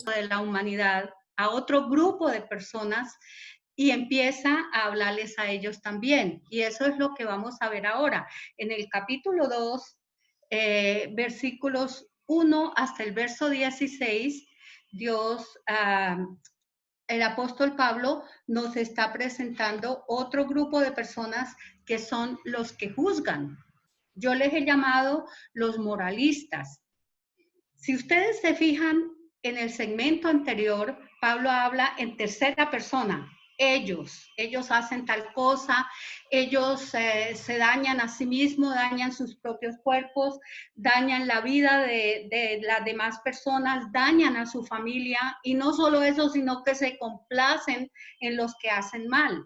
de la humanidad a otro grupo de personas y empieza a hablarles a ellos también. Y eso es lo que vamos a ver ahora. En el capítulo 2, versículos 1 hasta el verso 16, el apóstol Pablo nos está presentando otro grupo de personas que son los que juzgan. Yo les he llamado los moralistas. Si ustedes se fijan en el segmento anterior, Pablo habla en tercera persona. Ellos hacen tal cosa, ellos se dañan a sí mismos, dañan sus propios cuerpos, dañan la vida de las demás personas, dañan a su familia, y no solo eso, sino que se complacen en los que hacen mal.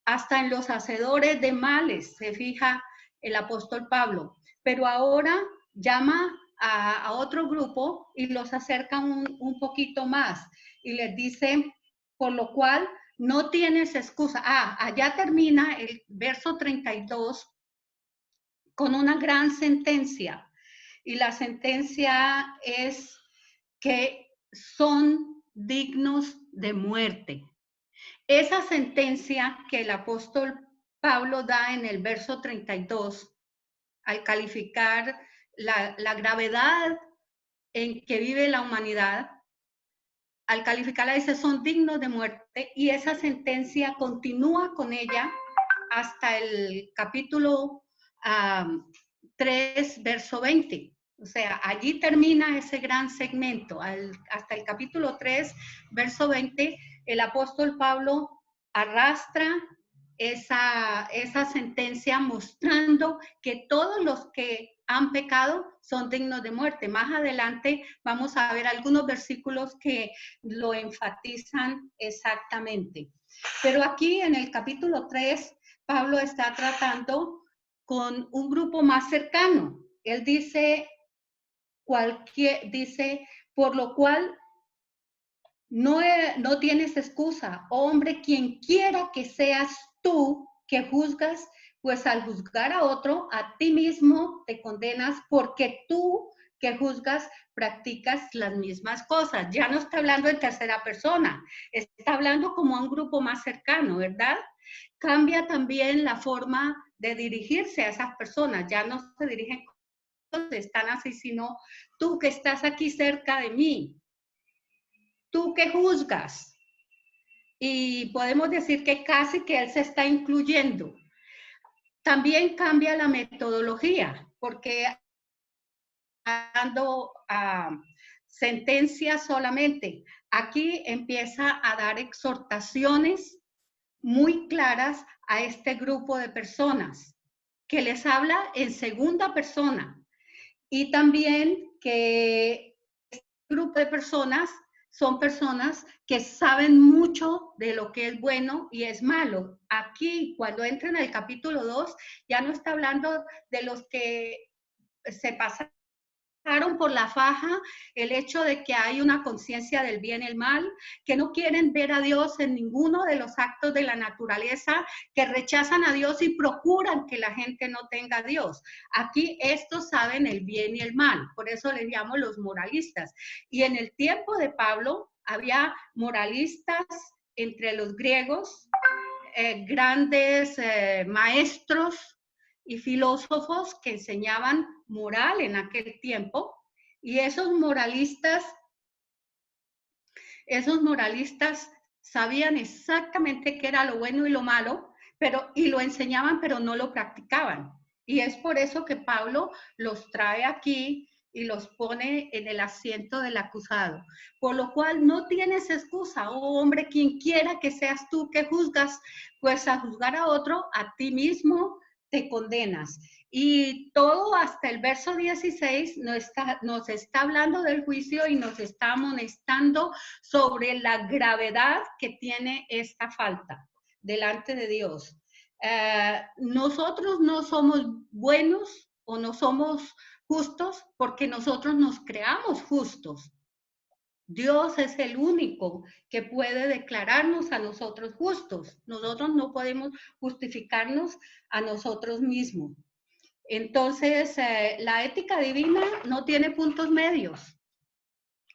Hasta en los hacedores de males, se fija el apóstol Pablo. Pero ahora llama a otro grupo y los acerca un poquito más y les dice, por lo cual no tienes excusa. Allá termina el verso 32 con una gran sentencia, y la sentencia es que son dignos de muerte. Esa sentencia que el apóstol Pablo da en el verso 32, al calificar la gravedad en que vive la humanidad, al calificarla dice son dignos de muerte, y esa sentencia continúa con ella hasta el capítulo 3, verso 20. O sea, allí termina ese gran segmento. Hasta el capítulo 3, verso 20, el apóstol Pablo arrastra esa sentencia mostrando que todos los que han pecado son dignos de muerte. Más adelante vamos a ver algunos versículos que lo enfatizan exactamente. Pero aquí en el capítulo 3, Pablo está tratando con un grupo más cercano. Él dice, por lo cual no tienes excusa, hombre, quien quiera que seas tú que juzgas, pues al juzgar a otro, a ti mismo te condenas, porque tú que juzgas practicas las mismas cosas. Ya no está hablando en tercera persona, está hablando como a un grupo más cercano, ¿verdad? Cambia también la forma de dirigirse a esas personas. Ya no se dirigen como están así, sino tú que estás aquí cerca de mí, tú que juzgas. Y podemos decir que casi que él se está incluyendo. También cambia la metodología, porque dando sentencias solamente. Aquí empieza a dar exhortaciones muy claras a este grupo de personas, que les habla en segunda persona. Y también que este grupo de personas son personas que saben mucho de lo que es bueno y es malo. Aquí, cuando entra en el capítulo 2, ya no está hablando de los que se pasaron por la faja el hecho de que hay una conciencia del bien y el mal, que no quieren ver a Dios en ninguno de los actos de la naturaleza, que rechazan a Dios y procuran que la gente no tenga a Dios. Aquí estos saben el bien y el mal, por eso les llamo los moralistas. Y en el tiempo de Pablo había moralistas entre los griegos, grandes maestros y filósofos que enseñaban moral en aquel tiempo, y esos moralistas sabían exactamente qué era lo bueno y lo malo, y lo enseñaban, pero no lo practicaban. Y es por eso que Pablo los trae aquí y los pone en el asiento del acusado. Por lo cual no tienes excusa, oh hombre, quien quiera que seas tú que juzgas, pues a juzgar a otro, a ti mismo te condenas. Y todo hasta el verso 16 nos está hablando del juicio y nos está amonestando sobre la gravedad que tiene esta falta delante de Dios. Nosotros no somos buenos o no somos justos porque nosotros nos creamos justos. Dios es el único que puede declararnos a nosotros justos. Nosotros no podemos justificarnos a nosotros mismos. Entonces, la ética divina no tiene puntos medios.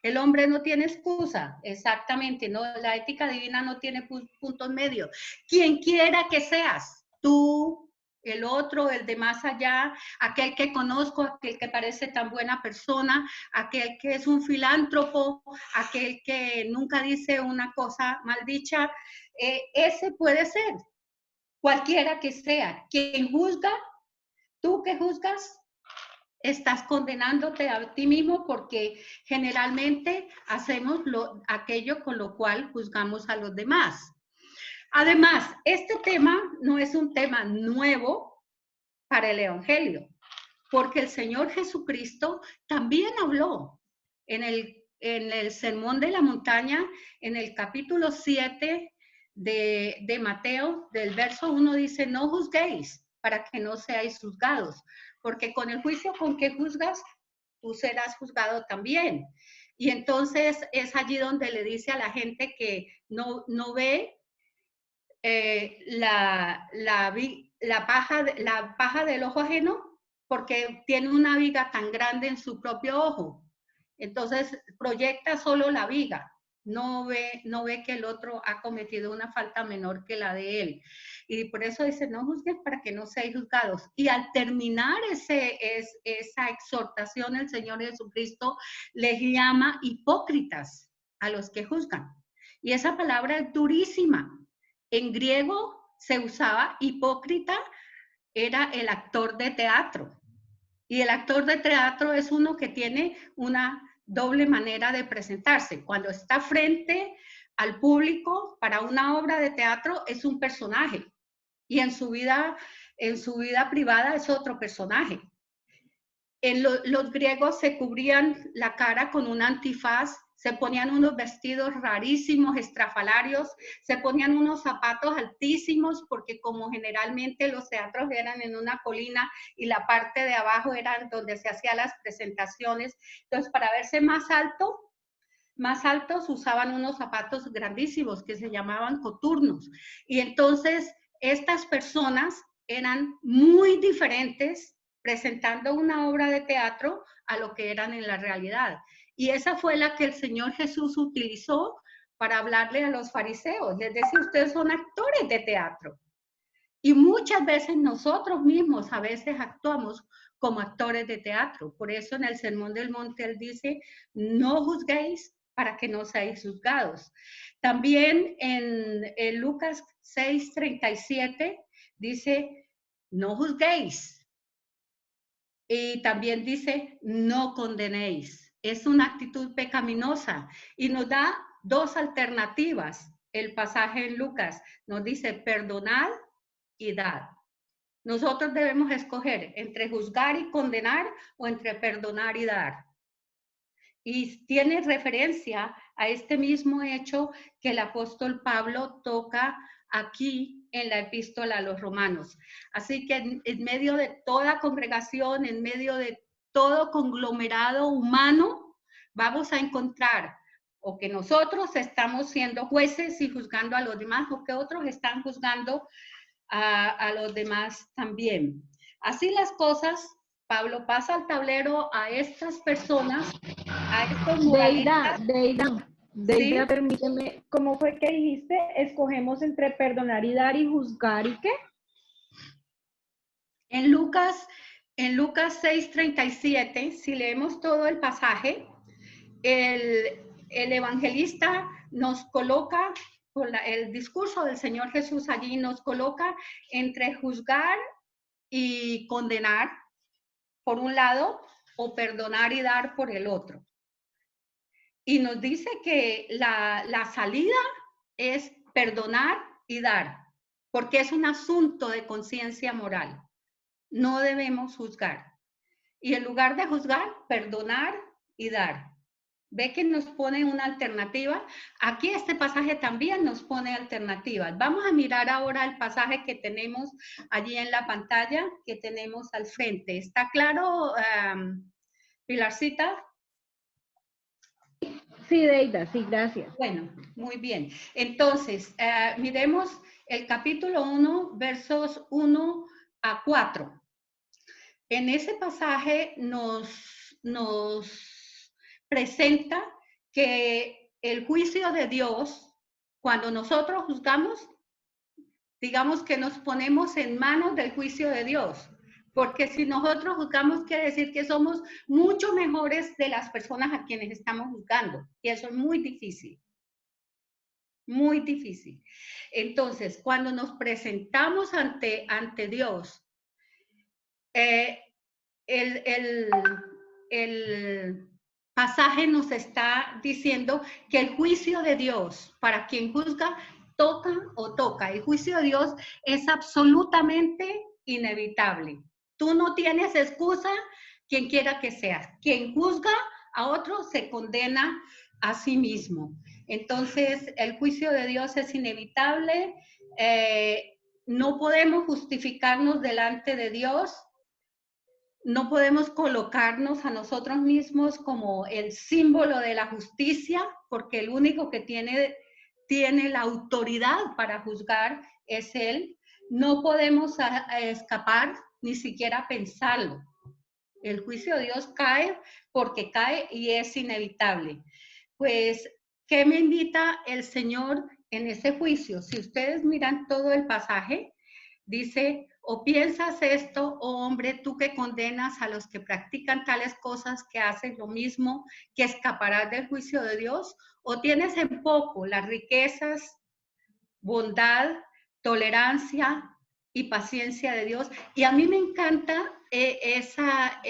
El hombre no tiene excusa, exactamente, no, la ética divina no tiene puntos medios. Quien quiera que seas, tú, el otro, el de más allá, aquel que conozco, aquel que parece tan buena persona, aquel que es un filántropo, aquel que nunca dice una cosa mal dicha, ese puede ser, cualquiera que sea. Quien juzga, tú que juzgas, estás condenándote a ti mismo porque generalmente hacemos aquello con lo cual juzgamos a los demás. Además, este tema no es un tema nuevo para el Evangelio, porque el Señor Jesucristo también habló en el Sermón de la Montaña, en el capítulo 7 de Mateo, del verso 1 dice, no juzguéis para que no seáis juzgados, porque con el juicio con que juzgas, tú serás juzgado también. Y entonces es allí donde le dice a la gente que no ve la paja del ojo ajeno porque tiene una viga tan grande en su propio ojo. Entonces proyecta solo la viga, no ve que el otro ha cometido una falta menor que la de él. Y por eso dice, no juzguen para que no seáis juzgados. Y al terminar esa exhortación, el Señor Jesucristo les llama hipócritas a los que juzgan. Y esa palabra es durísima. En griego se usaba hipócrita, era el actor de teatro. Y el actor de teatro es uno que tiene una doble manera de presentarse. Cuando está frente al público para una obra de teatro es un personaje y en su vida privada es otro personaje. Los griegos se cubrían la cara con un antifaz, se ponían unos vestidos rarísimos, estrafalarios, se ponían unos zapatos altísimos, porque como generalmente los teatros eran en una colina y la parte de abajo era donde se hacían las presentaciones, entonces para verse más altos usaban unos zapatos grandísimos que se llamaban coturnos. Y entonces estas personas eran muy diferentes presentando una obra de teatro a lo que eran en la realidad. Y esa fue la que el Señor Jesús utilizó para hablarle a los fariseos. Les decía, ustedes son actores de teatro. Y muchas veces nosotros mismos a veces actuamos como actores de teatro. Por eso en el Sermón del Monte él dice, no juzguéis para que no seáis juzgados. También en Lucas 6:37 dice, no juzguéis. Y también dice, no condenéis. Es una actitud pecaminosa y nos da dos alternativas. El pasaje en Lucas nos dice, perdonad y dad. Nosotros debemos escoger entre juzgar y condenar o entre perdonar y dar. Y tiene referencia a este mismo hecho que el apóstol Pablo toca aquí en la epístola a los romanos. Así que en medio de toda congregación, en medio de todo conglomerado humano, vamos a encontrar o que nosotros estamos siendo jueces y juzgando a los demás, o que otros están juzgando a los demás también. Así las cosas, Pablo pasa al tablero a estas personas, a estos moralistas. Deida, ¿sí? Permíteme, ¿cómo fue que dijiste? Escogemos entre perdonar y dar y juzgar, ¿y qué? En Lucas 6:37, si leemos todo el pasaje, el evangelista nos coloca, el discurso del Señor Jesús allí nos coloca entre juzgar y condenar por un lado o perdonar y dar por el otro. Y nos dice que la salida es perdonar y dar, porque es un asunto de conciencia moral. No debemos juzgar. Y en lugar de juzgar, perdonar y dar. Ve que nos pone una alternativa. Aquí este pasaje también nos pone alternativas. Vamos a mirar ahora el pasaje que tenemos allí en la pantalla, que tenemos al frente. ¿Está claro, Pilarcita? Sí, Deida, sí, gracias. Bueno, muy bien. Entonces, miremos el capítulo 1, versos 1 a 4. En ese pasaje nos presenta que el juicio de Dios, cuando nosotros juzgamos, digamos que nos ponemos en manos del juicio de Dios. Porque si nosotros juzgamos, quiere decir que somos mucho mejores de las personas a quienes estamos juzgando. Y eso es muy difícil. Muy difícil. Entonces, cuando nos presentamos ante Dios, el, el, el pasaje nos está diciendo que el juicio de Dios, para quien juzga, toca o toca. El juicio de Dios es absolutamente inevitable. Tú no tienes excusa, quien quiera que seas. Quien juzga a otro se condena a sí mismo. Entonces, el juicio de Dios es inevitable. No podemos justificarnos delante de Dios. No podemos colocarnos a nosotros mismos como el símbolo de la justicia, porque el único que tiene la autoridad para juzgar es Él. No podemos escapar, ni siquiera pensarlo. El juicio de Dios cae porque cae y es inevitable. Pues, ¿qué me invita el Señor en ese juicio? Si ustedes miran todo el pasaje, dice, o piensas esto, oh hombre, tú que condenas a los que practican tales cosas, que hacen lo mismo, que escaparás del juicio de Dios, o tienes en poco las riquezas, bondad, tolerancia y paciencia de Dios. Y a mí me encanta esa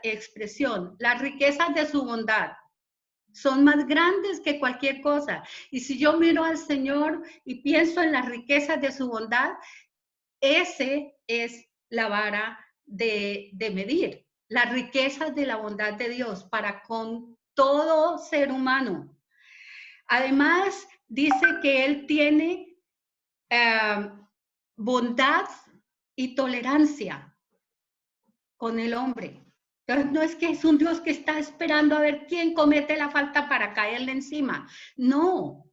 expresión, las riquezas de su bondad son más grandes que cualquier cosa. Y si yo miro al Señor y pienso en las riquezas de su bondad, ese es la vara de medir, las riquezas de la bondad de Dios para con todo ser humano. Además, dice que Él tiene bondad y tolerancia con el hombre. Entonces, no es que es un Dios que está esperando a ver quién comete la falta para caerle encima. No,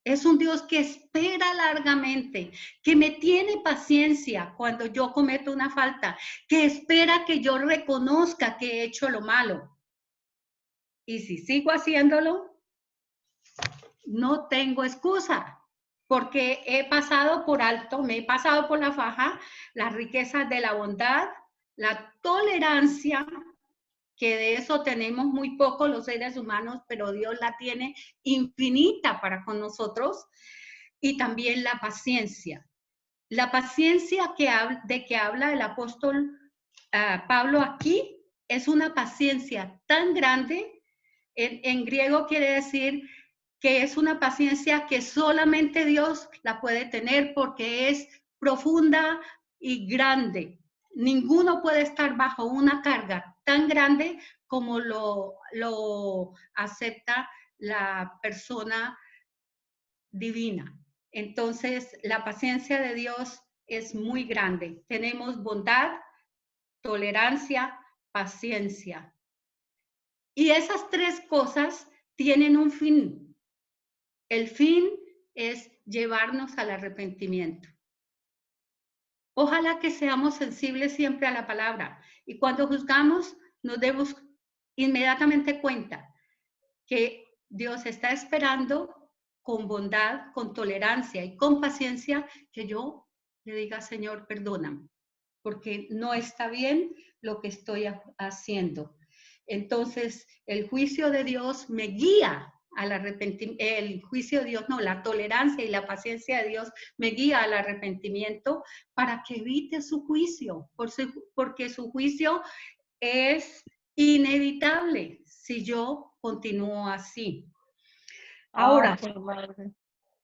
es un Dios que espera largamente, que me tiene paciencia cuando yo cometo una falta, que espera que yo reconozca que he hecho lo malo. Y si sigo haciéndolo, no tengo excusa, porque he pasado por alto, me he pasado por la faja las riquezas de la bondad, la tolerancia, que de eso tenemos muy poco los seres humanos, pero Dios la tiene infinita para con nosotros, y también la paciencia. La paciencia de que habla el apóstol Pablo aquí es una paciencia tan grande, en griego quiere decir que es una paciencia que solamente Dios la puede tener porque es profunda y grande. Ninguno puede estar bajo una carga tan grande como lo acepta la persona divina. Entonces, la paciencia de Dios es muy grande. Tenemos bondad, tolerancia, paciencia. Y esas tres cosas tienen un fin. El fin es llevarnos al arrepentimiento. Ojalá que seamos sensibles siempre a la palabra y cuando juzgamos nos demos inmediatamente cuenta que Dios está esperando con bondad, con tolerancia y con paciencia que yo le diga, Señor, perdóname, porque no está bien lo que estoy haciendo. Entonces, el juicio de Dios me guía al arrepentimiento, el juicio de Dios, no, la tolerancia y la paciencia de Dios me guía al arrepentimiento para que evite su juicio, porque su juicio es inevitable si yo continúo así. Ahora,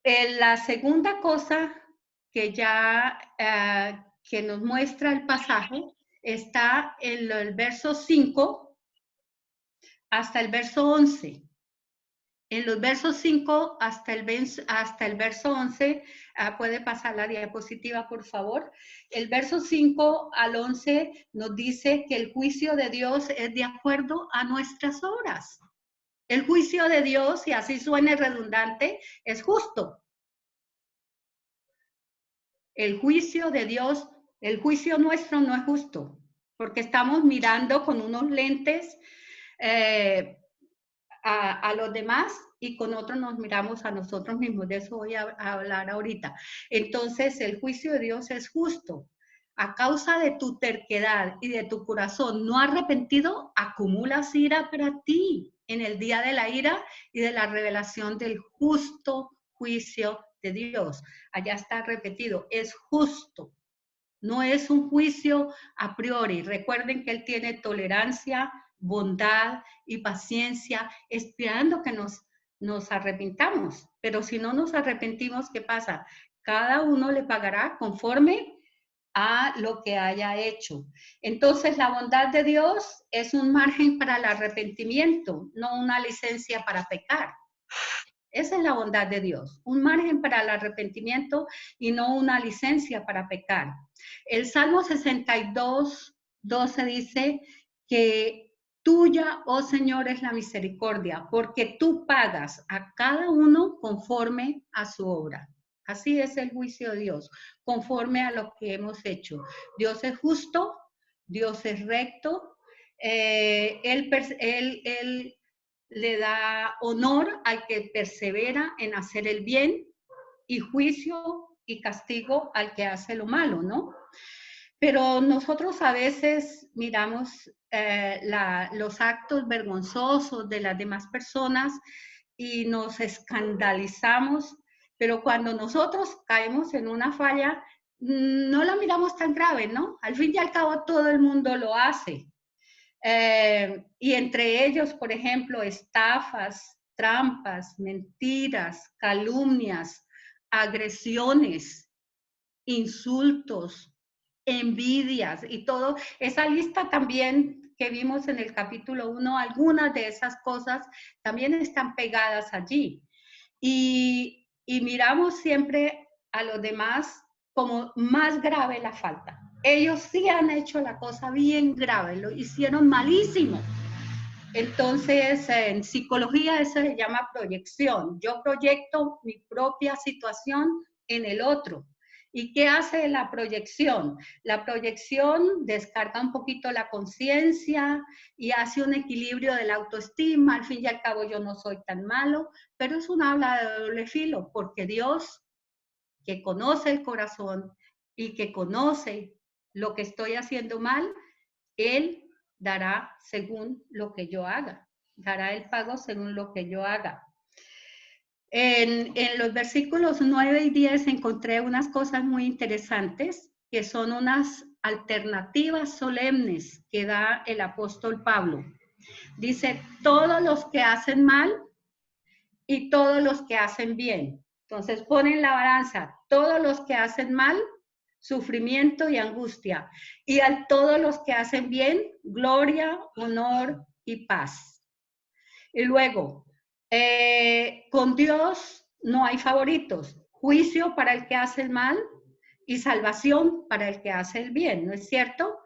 la segunda cosa que ya que nos muestra el pasaje está en el verso 5 hasta el verso 11. En los versos 5 hasta el verso 11, puede pasar la diapositiva, por favor. El verso 5 al 11 nos dice que el juicio de Dios es de acuerdo a nuestras obras. El juicio de Dios, y así suene redundante, es justo. El juicio de Dios, el juicio nuestro no es justo, porque estamos mirando con unos lentes a los demás y con otros nos miramos a nosotros mismos. De eso voy a hablar ahorita. Entonces, el juicio de Dios es justo. A causa de tu terquedad y de tu corazón no arrepentido, acumulas ira para ti en el día de la ira y de la revelación del justo juicio de Dios. Allá está repetido, es justo. No es un juicio a priori. Recuerden que Él tiene tolerancia, bondad y paciencia, esperando que nos arrepintamos. Pero si no nos arrepentimos, ¿qué pasa? Cada uno le pagará conforme a lo que haya hecho. Entonces, la bondad de Dios es un margen para el arrepentimiento, no una licencia para pecar. Esa es la bondad de Dios, un margen para el arrepentimiento y no una licencia para pecar. El Salmo 62, 12 dice que tuya, oh Señor, es la misericordia, porque tú pagas a cada uno conforme a su obra. Así es el juicio de Dios, conforme a lo que hemos hecho. Dios es justo, Dios es recto, él le da honor al que persevera en hacer el bien y juicio y castigo al que hace lo malo, ¿no? Pero nosotros a veces miramos los actos vergonzosos de las demás personas y nos escandalizamos, pero cuando nosotros caemos en una falla, no la miramos tan grave, ¿no? Al fin y al cabo todo el mundo lo hace. Y entre ellos, por ejemplo, estafas, trampas, mentiras, calumnias, agresiones, insultos, envidias y todo. Esa lista también que vimos en el capítulo 1, algunas de esas cosas también están pegadas allí. Y miramos siempre a los demás como más grave la falta. Ellos sí han hecho la cosa bien grave, lo hicieron malísimo. Entonces, en psicología eso se llama proyección. Yo proyecto mi propia situación en el otro. ¿Y qué hace la proyección? La proyección descarga un poquito la conciencia y hace un equilibrio de la autoestima. Al fin y al cabo yo no soy tan malo, pero es una habla de doble filo, porque Dios, que conoce el corazón y que conoce lo que estoy haciendo mal, Él dará según lo que yo haga, dará el pago según lo que yo haga. En los versículos 9 y 10 encontré unas cosas muy interesantes, que son unas alternativas solemnes que da el apóstol Pablo. Dice, todos los que hacen mal y todos los que hacen bien. Entonces ponen la balanza, todos los que hacen mal, sufrimiento y angustia. Y a todos los que hacen bien, gloria, honor y paz. Y luego, con Dios no hay favoritos. Juicio para el que hace el mal y salvación para el que hace el bien, ¿no es cierto?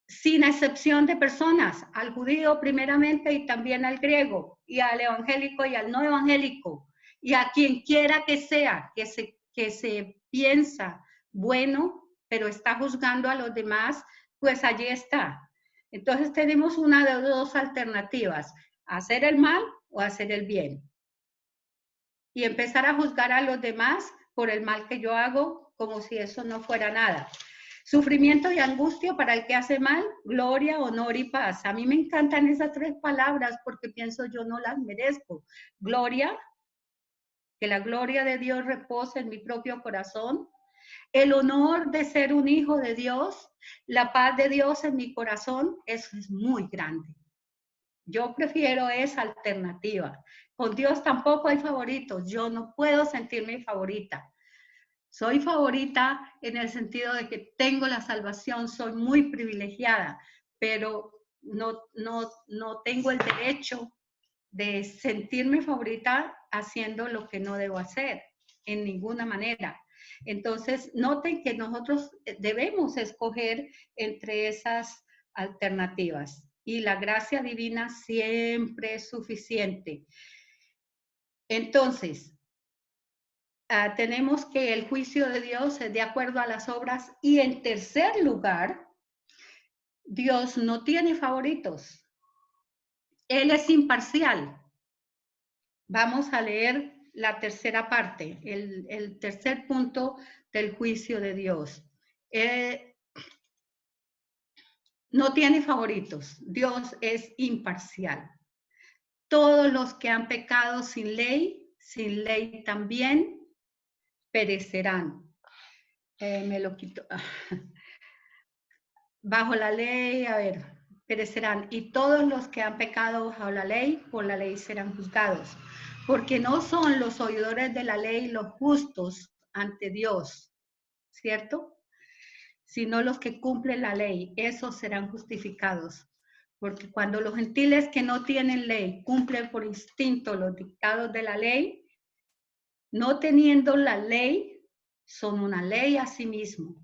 Sin excepción de personas, al judío primeramente y también al griego, y al evangélico y al no evangélico, y a quien quiera que sea, que se piensa bueno, pero está juzgando a los demás, pues allí está. Entonces tenemos una de dos alternativas, hacer el mal o hacer el bien. Y empezar a juzgar a los demás por el mal que yo hago, como si eso no fuera nada. Sufrimiento y angustia para el que hace mal, gloria, honor y paz. A mí me encantan esas tres palabras porque pienso yo no las merezco. Gloria, que la gloria de Dios repose en mi propio corazón. El honor de ser un hijo de Dios, la paz de Dios en mi corazón, eso es muy grande. Yo prefiero esa alternativa. Con Dios tampoco hay favoritos. Yo no puedo sentirme favorita. Soy favorita en el sentido de que tengo la salvación, soy muy privilegiada, pero no tengo el derecho de sentirme favorita haciendo lo que no debo hacer, en ninguna manera. Entonces, noten que nosotros debemos escoger entre esas alternativas. y la gracia divina siempre es suficiente. Entonces, tenemos que el juicio de Dios es de acuerdo a las obras, y en tercer lugar, Dios no tiene favoritos. Él es imparcial. Vamos a leer la tercera parte, el tercer punto del juicio de Dios. No tiene favoritos. Dios es imparcial. Todos los que han pecado sin ley también perecerán. Me lo quito. Bajo la ley, perecerán. Y todos los que han pecado bajo la ley, por la ley serán juzgados. Porque no son los oidores de la ley los justos ante Dios, ¿cierto? Sino los que cumplen la ley, esos serán justificados. Porque cuando los gentiles que no tienen ley cumplen por instinto los dictados de la ley, no teniendo la ley, son una ley a sí mismos,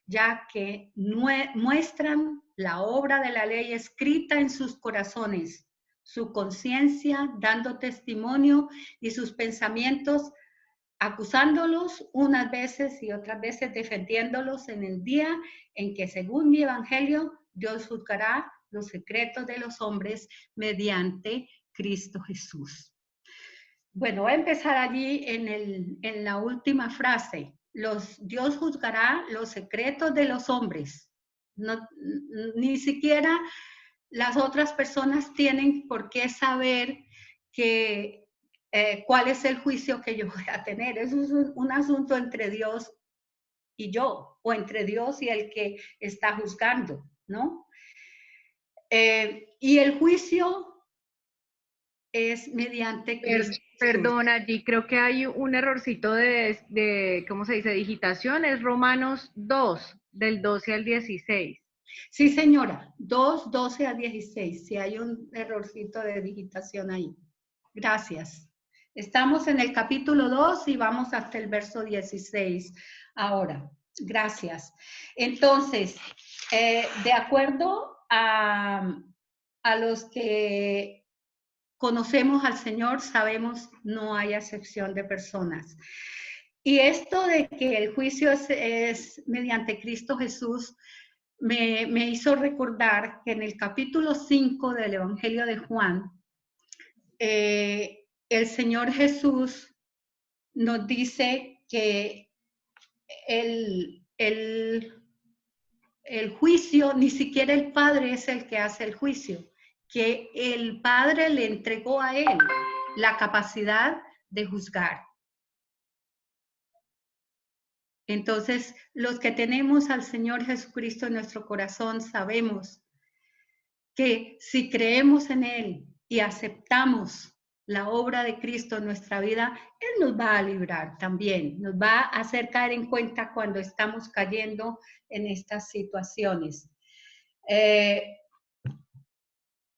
ya que muestran la obra de la ley escrita en sus corazones, su conciencia dando testimonio y sus pensamientos acusándolos unas veces y otras veces defendiéndolos en el día en que, según mi evangelio, Dios juzgará los secretos de los hombres mediante Cristo Jesús. Bueno, voy a empezar allí en la última frase. Dios juzgará los secretos de los hombres. No, ni siquiera las otras personas tienen por qué saber cuál es el juicio que yo voy a tener. Eso es un asunto entre Dios y yo, o entre Dios y el que está juzgando, ¿no? Y el juicio es mediante Cristo. Perdona, allí creo que hay un errorcito de ¿cómo se dice? Digitación, es Romanos 2, del 12 al 16. Sí, señora, 2, 12 a 16. Sí, hay un errorcito de digitación ahí. Gracias. Estamos en el capítulo 2 y vamos hasta el verso 16 ahora. Gracias. Entonces, de acuerdo a los que conocemos al Señor, sabemos no hay acepción de personas. Y esto de que el juicio es mediante Cristo Jesús, me hizo recordar que en el capítulo 5 del Evangelio de Juan, el Señor Jesús nos dice que el juicio, ni siquiera el Padre es el que hace el juicio, que el Padre le entregó a él la capacidad de juzgar. Entonces, los que tenemos al Señor Jesucristo en nuestro corazón sabemos que si creemos en Él y aceptamos la obra de Cristo en nuestra vida, Él nos va a librar también, nos va a hacer caer en cuenta cuando estamos cayendo en estas situaciones.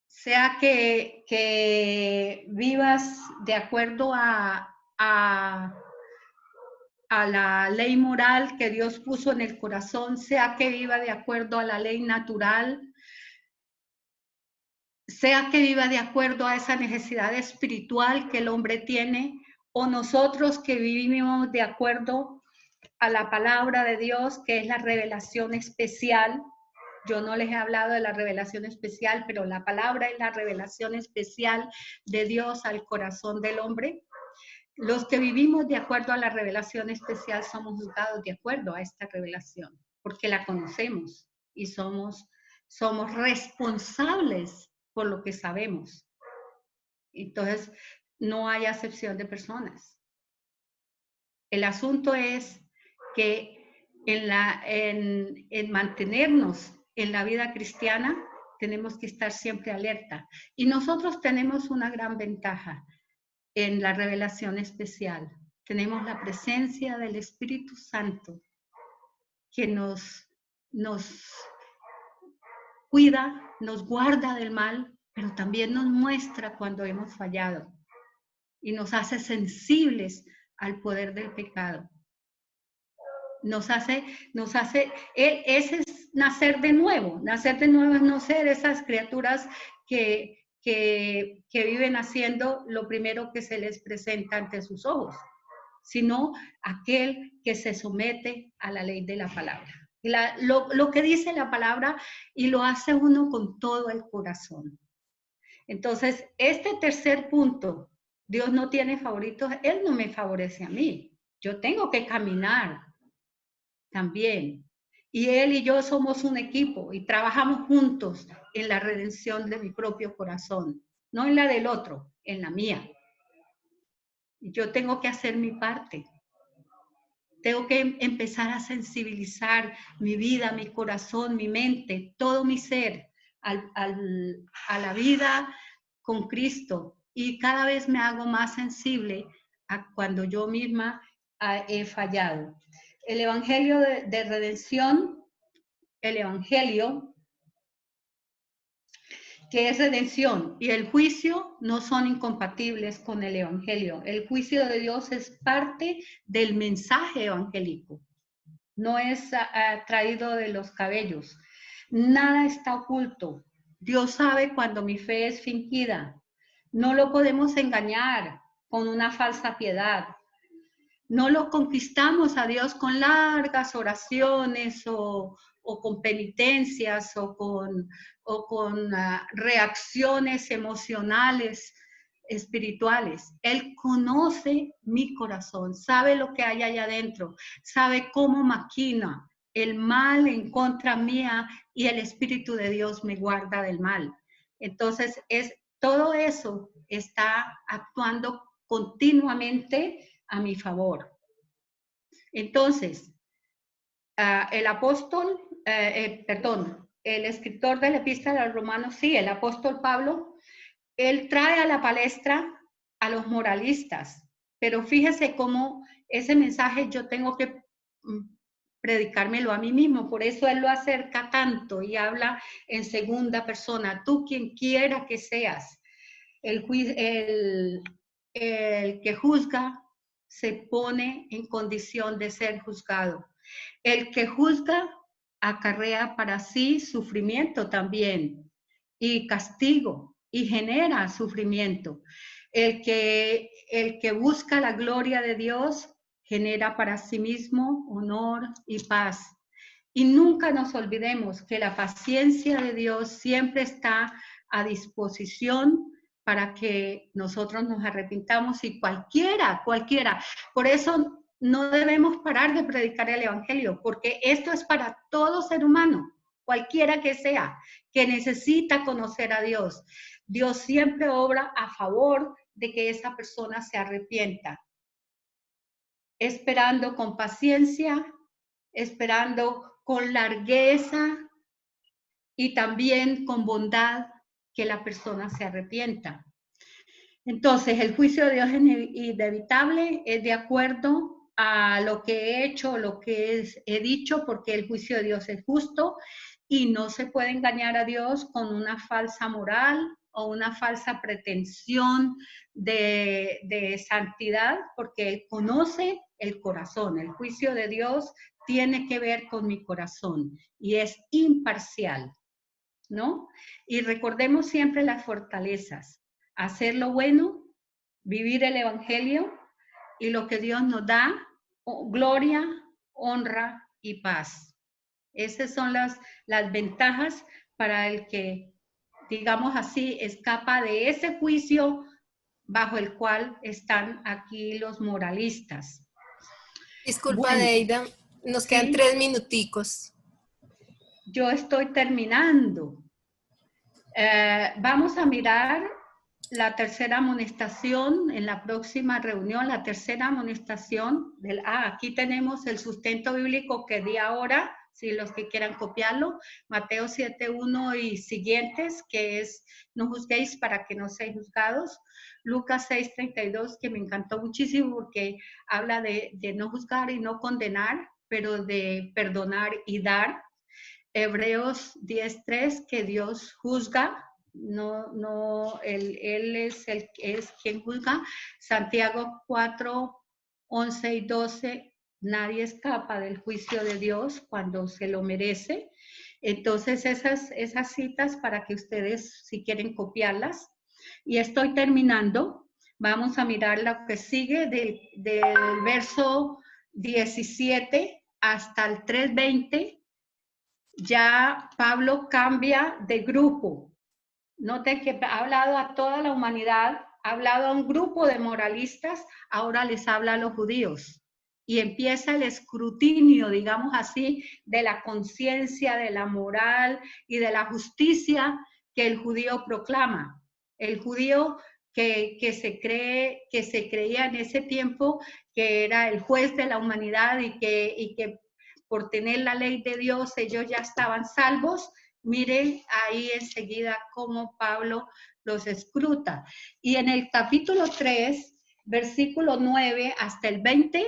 Sea que vivas de acuerdo a la ley moral que Dios puso en el corazón, sea que viva de acuerdo a la ley natural, sea que viva de acuerdo a esa necesidad espiritual que el hombre tiene, o nosotros que vivimos de acuerdo a la palabra de Dios, que es la revelación especial. Yo no les he hablado de la revelación especial, pero la palabra es la revelación especial de Dios al corazón del hombre. Los que vivimos de acuerdo a la revelación especial somos juzgados de acuerdo a esta revelación, porque la conocemos y somos responsables por lo que sabemos. Entonces, no hay acepción de personas. El asunto es que en mantenernos en la vida cristiana tenemos que estar siempre alerta. Y nosotros tenemos una gran ventaja en la revelación especial. Tenemos la presencia del Espíritu Santo que nos cuida, nos guarda del mal, pero también nos muestra cuando hemos fallado y nos hace sensibles al poder del pecado. Ese es nacer de nuevo. Nacer de nuevo es no ser esas criaturas que viven haciendo lo primero que se les presenta ante sus ojos, sino aquel que se somete a la ley de la palabra. Lo que dice la palabra y lo hace uno con todo el corazón. Entonces, este tercer punto, Dios no tiene favoritos, Él no me favorece a mí. Yo tengo que caminar también. Y Él y yo somos un equipo y trabajamos juntos en la redención de mi propio corazón, no en la del otro, en la mía. Yo tengo que hacer mi parte. Tengo que empezar a sensibilizar mi vida, mi corazón, mi mente, todo mi ser a la vida con Cristo. Y cada vez me hago más sensible a cuando yo misma he fallado. El Evangelio de Redención, el Evangelio que es redención, y el juicio no son incompatibles con el Evangelio. El juicio de Dios es parte del mensaje evangélico, no es traído de los cabellos. Nada está oculto. Dios sabe cuando mi fe es fingida. No lo podemos engañar con una falsa piedad. No lo conquistamos a Dios con largas oraciones o con penitencias o con reacciones emocionales, espirituales. Él conoce mi corazón, sabe lo que hay allá adentro, sabe cómo maquina el mal en contra mía y el Espíritu de Dios me guarda del mal. Entonces, todo eso está actuando continuamente a mi favor. Entonces, el apóstol, el escritor de la Epístola a los Romanos, sí, el apóstol Pablo, él trae a la palestra a los moralistas, pero fíjese cómo ese mensaje yo tengo que predicármelo a mí mismo, por eso él lo acerca tanto y habla en segunda persona, tú quien quiera que seas, el que juzga se pone en condición de ser juzgado. El que juzga acarrea para sí sufrimiento también y castigo y genera sufrimiento. El que busca la gloria de Dios genera para sí mismo honor y paz. Y nunca nos olvidemos que la paciencia de Dios siempre está a disposición para que nosotros nos arrepintamos y cualquiera. Por eso no debemos parar de predicar el Evangelio, porque esto es para todo ser humano, cualquiera que sea, que necesita conocer a Dios. Dios siempre obra a favor de que esa persona se arrepienta, esperando con paciencia, esperando con largueza y también con bondad que la persona se arrepienta. Entonces, el juicio de Dios es inevitable, es de acuerdo a lo que he hecho, lo que he dicho, porque el juicio de Dios es justo y no se puede engañar a Dios con una falsa moral o una falsa pretensión de santidad, porque Él conoce el corazón. El juicio de Dios tiene que ver con mi corazón y es imparcial, ¿no? Y recordemos siempre las fortalezas. Hacer lo bueno, vivir el Evangelio y lo que Dios nos da, gloria, honra y paz. Esas son las ventajas para el que, digamos así, escapa de ese juicio bajo el cual están aquí los moralistas. Disculpa, bueno, Deida, nos quedan 3 minuticos. Yo estoy terminando. Vamos a mirar la tercera amonestación en la próxima reunión, la tercera amonestación aquí tenemos el sustento bíblico que di ahora, si los que quieran copiarlo, Mateo 7:1 y siguientes, que es no juzguéis para que no seáis juzgados, Lucas 6:32, que me encantó muchísimo porque habla de no juzgar y no condenar, pero de perdonar y dar. Hebreos 10:3, que Dios juzga, él es quien juzga. Santiago 4:11 y 12, nadie escapa del juicio de Dios cuando se lo merece. Entonces, esas citas para que ustedes, si quieren copiarlas. Y estoy terminando. Vamos a mirar lo que sigue del verso 17 hasta el 3:20. Ya Pablo cambia de grupo. Noten que ha hablado a toda la humanidad, ha hablado a un grupo de moralistas, ahora les habla a los judíos. Y empieza el escrutinio, digamos así, de la conciencia, de la moral y de la justicia que el judío proclama. El judío que se creía en ese tiempo que era el juez de la humanidad y que por tener la ley de Dios ellos ya estaban salvos. Miren ahí enseguida cómo Pablo los escruta. Y en el capítulo 3, versículo 9 hasta el 20,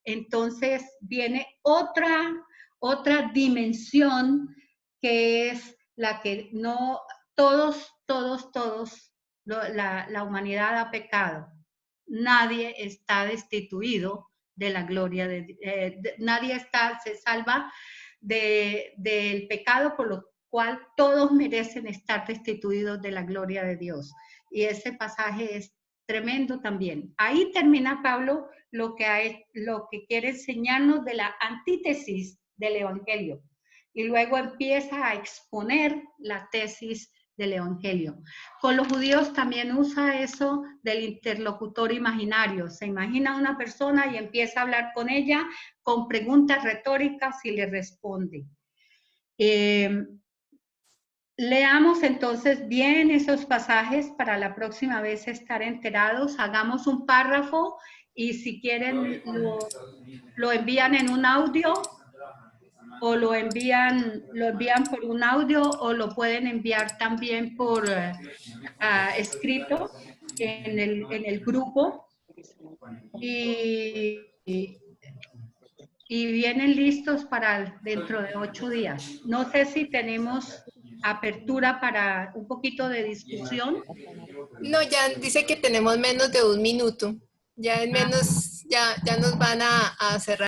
entonces viene otra dimensión que es la que no todos, la humanidad ha pecado. Nadie está destituido de la gloria nadie se salva del pecado, por lo cual todos merecen estar destituidos de la gloria de Dios. Y ese pasaje es tremendo también. Ahí termina Pablo lo que quiere enseñarnos de la antítesis del Evangelio. Y luego empieza a exponer la tesis del Evangelio. Con los judíos también usa eso del interlocutor imaginario. Se imagina una persona y empieza a hablar con ella con preguntas retóricas y le responde. Leamos entonces bien esos pasajes para la próxima vez estar enterados. Hagamos un párrafo y si quieren lo envían en un audio o lo envían por un audio o lo pueden enviar también por escrito en el grupo y vienen listos para dentro de 8 días. No sé si tenemos apertura para un poquito de discusión. No, ya dice que tenemos menos de 1 minuto. Ya en menos, ya nos van a cerrar.